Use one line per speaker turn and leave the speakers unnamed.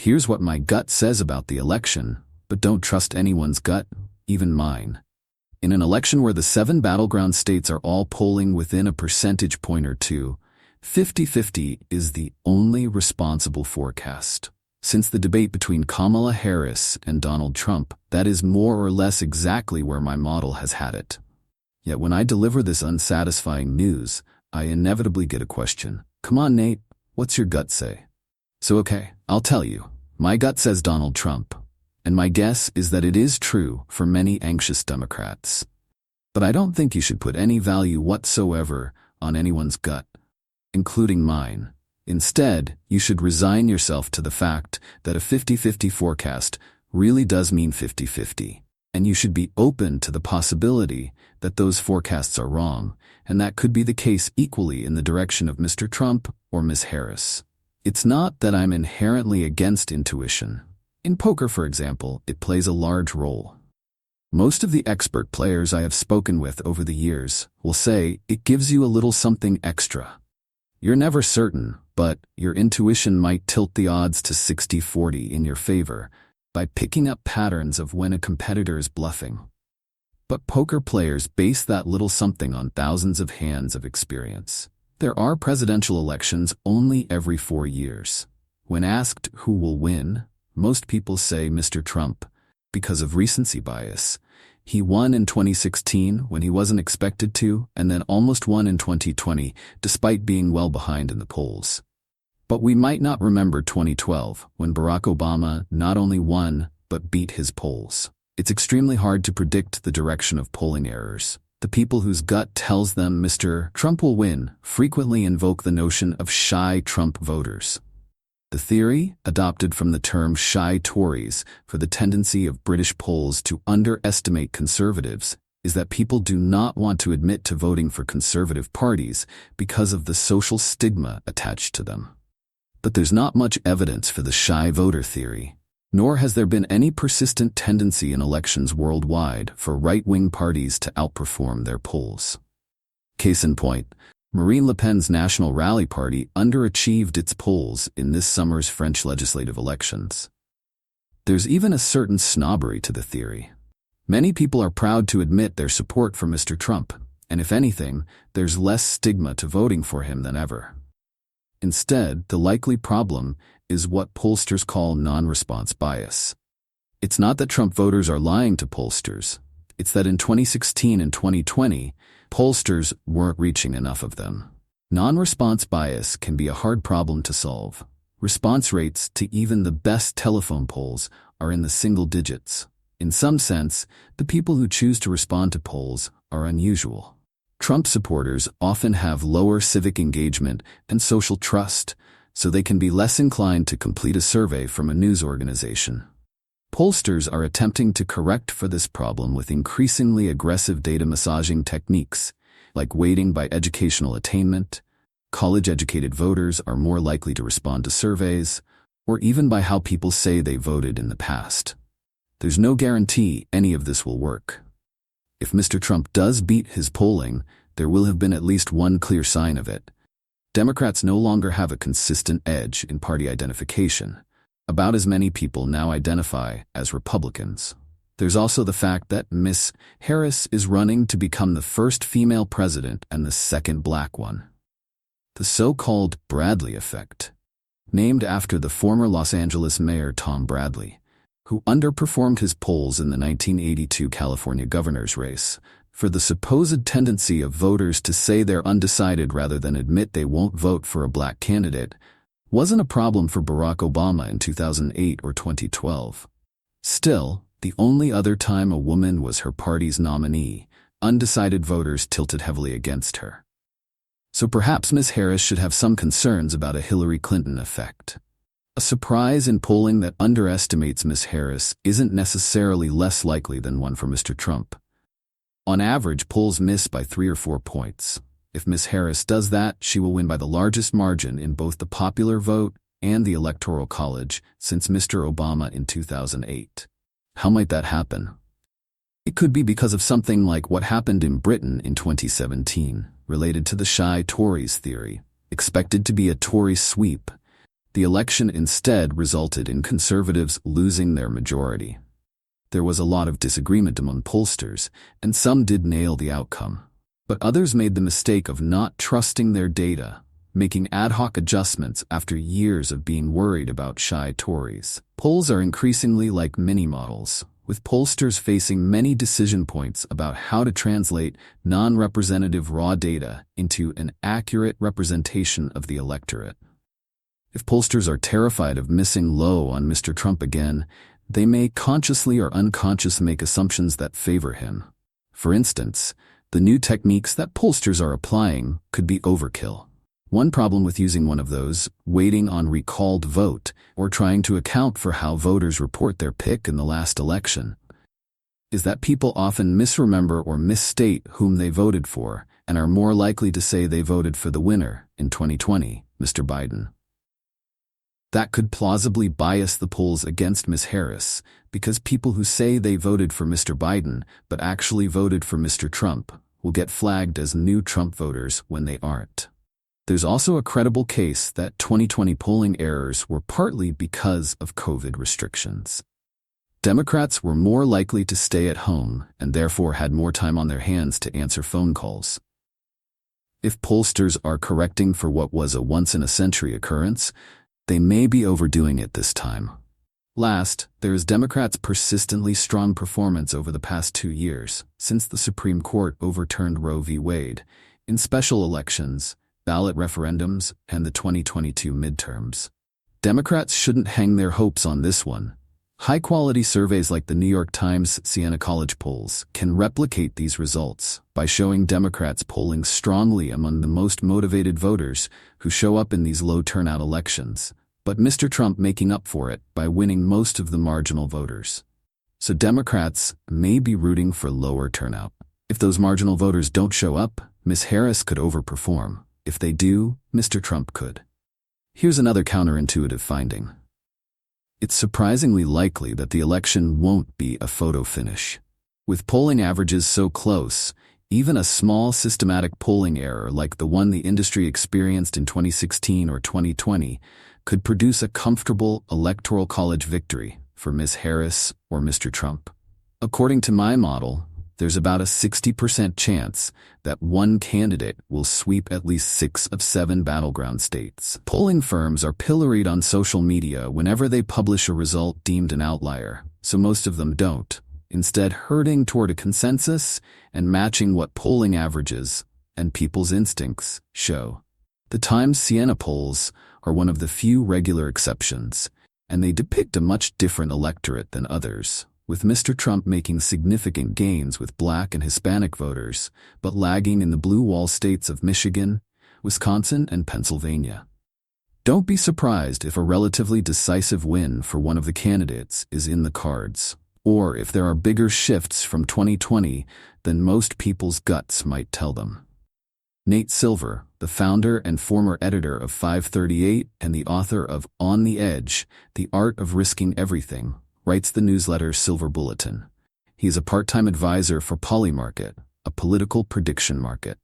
Here's what my gut says about the election, but don't trust anyone's gut, even mine. In an election where the 7 battleground states are all polling within a percentage point or two, 50-50 is the only responsible forecast. Since the debate between Kamala Harris and Donald Trump, that is more or less exactly where my model has had it. Yet when I deliver this unsatisfying news, I inevitably get a question. Come on, Nate, what's your gut say? So okay, I'll tell you. My gut says Donald Trump. And my guess is that it is true for many anxious Democrats. But I don't think you should put any value whatsoever on anyone's gut, including mine. Instead, you should resign yourself to the fact that a 50-50 forecast really does mean 50-50. And you should be open to the possibility that those forecasts are wrong, and that could be the case equally in the direction of Mr. Trump or Ms. Harris. It's not that I'm inherently against intuition. In poker, for example, it plays a large role. Most of the expert players I have spoken with over the years will say it gives you a little something extra. You're never certain, but your intuition might tilt the odds to 60-40 in your favor by picking up patterns of when a competitor is bluffing. But poker players base that little something on thousands of hands of experience. There are presidential elections only every 4 years. When asked who will win, most people say Mr. Trump, because of recency bias. He won in 2016 when he wasn't expected to, and then almost won in 2020, despite being well behind in the polls. But we might not remember 2012, when Barack Obama not only won, but beat his polls. It's extremely hard to predict the direction of polling errors. The people whose gut tells them Mr. Trump will win frequently invoke the notion of shy Trump voters. The theory, adopted from the term shy Tories for the tendency of British polls to underestimate conservatives, is that people do not want to admit to voting for conservative parties because of the social stigma attached to them. But there's not much evidence for the shy voter theory, nor has there been any persistent tendency in elections worldwide for right-wing parties to outperform their polls. Case in point, Marine Le Pen's National Rally Party underachieved its polls in this summer's French legislative elections. There's even a certain snobbery to the theory. Many people are proud to admit their support for Mr. Trump, and if anything, there's less stigma to voting for him than ever. Instead, the likely problem is what pollsters call non-response bias. It's not that Trump voters are lying to pollsters. It's that in 2016 and 2020, pollsters weren't reaching enough of them. Non-response bias can be a hard problem to solve. Response rates to even the best telephone polls are in the single digits. In some sense, the people who choose to respond to polls are unusual. Trump supporters often have lower civic engagement and social trust, so they can be less inclined to complete a survey from a news organization. Pollsters are attempting to correct for this problem with increasingly aggressive data massaging techniques, like weighting by educational attainment. College-educated voters are more likely to respond to surveys, or even by how people say they voted in the past. There's no guarantee any of this will work. If Mr. Trump does beat his polling, there will have been at least one clear sign of it. Democrats no longer have a consistent edge in party identification. About as many people now identify as Republicans. There's also the fact that Ms. Harris is running to become the first female president and the second black one. The so-called Bradley effect, named after the former Los Angeles mayor Tom Bradley, who underperformed his polls in the 1982 California governor's race, for the supposed tendency of voters to say they're undecided rather than admit they won't vote for a black candidate, wasn't a problem for Barack Obama in 2008 or 2012. Still, the only other time a woman was her party's nominee, undecided voters tilted heavily against her. So perhaps Ms. Harris should have some concerns about a Hillary Clinton effect. A surprise in polling that underestimates Ms. Harris isn't necessarily less likely than one for Mr. Trump. On average, polls miss by 3 or 4 points. If Ms. Harris does that, she will win by the largest margin in both the popular vote and the Electoral College since Mr. Obama in 2008. How might that happen? It could be because of something like what happened in Britain in 2017, related to the shy Tories theory, expected to be a Tory sweep. The election instead resulted in conservatives losing their majority. There was a lot of disagreement among pollsters, and some did nail the outcome. But others made the mistake of not trusting their data, making ad hoc adjustments after years of being worried about shy Tories. Polls are increasingly like mini-models, with pollsters facing many decision points about how to translate non-representative raw data into an accurate representation of the electorate. If pollsters are terrified of missing low on Mr. Trump again, they may consciously or unconsciously make assumptions that favor him. For instance, the new techniques that pollsters are applying could be overkill. One problem with using one of those, waiting on recalled vote, or trying to account for how voters report their pick in the last election, is that people often misremember or misstate whom they voted for and are more likely to say they voted for the winner in 2020, Mr. Biden. That could plausibly bias the polls against Ms. Harris, because people who say they voted for Mr. Biden but actually voted for Mr. Trump will get flagged as new Trump voters when they aren't. There's also a credible case that 2020 polling errors were partly because of COVID restrictions. Democrats were more likely to stay at home and therefore had more time on their hands to answer phone calls. If pollsters are correcting for what was a once-in-a-century occurrence, they may be overdoing it this time. Last, there is Democrats' persistently strong performance over the past 2 years, since the Supreme Court overturned Roe v. Wade, in special elections, ballot referendums, and the 2022 midterms. Democrats shouldn't hang their hopes on this one. High-quality surveys like the New York Times Siena College polls can replicate these results by showing Democrats polling strongly among the most motivated voters who show up in these low-turnout elections, but Mr. Trump making up for it by winning most of the marginal voters. So Democrats may be rooting for lower turnout. If those marginal voters don't show up, Ms. Harris could overperform. If they do, Mr. Trump could. Here's another counterintuitive finding. It's surprisingly likely that the election won't be a photo finish. With polling averages so close, even a small systematic polling error like the one the industry experienced in 2016 or 2020 could produce a comfortable electoral college victory for Ms. Harris or Mr. Trump. According to my model, there's about a 60% chance that one candidate will sweep at least 6 of 7 battleground states. Polling firms are pilloried on social media whenever they publish a result deemed an outlier, so most of them don't, instead herding toward a consensus and matching what polling averages and people's instincts show. The Times Siena polls are one of the few regular exceptions, and they depict a much different electorate than others, with Mr. Trump making significant gains with Black and Hispanic voters, but lagging in the blue wall states of Michigan, Wisconsin, and Pennsylvania. Don't be surprised if a relatively decisive win for one of the candidates is in the cards, or if there are bigger shifts from 2020 than most people's guts might tell them. Nate Silver, the founder and former editor of 538 and the author of On the Edge, The Art of Risking Everything, writes the newsletter Silver Bulletin. He is a part-time advisor for Polymarket, a political prediction market.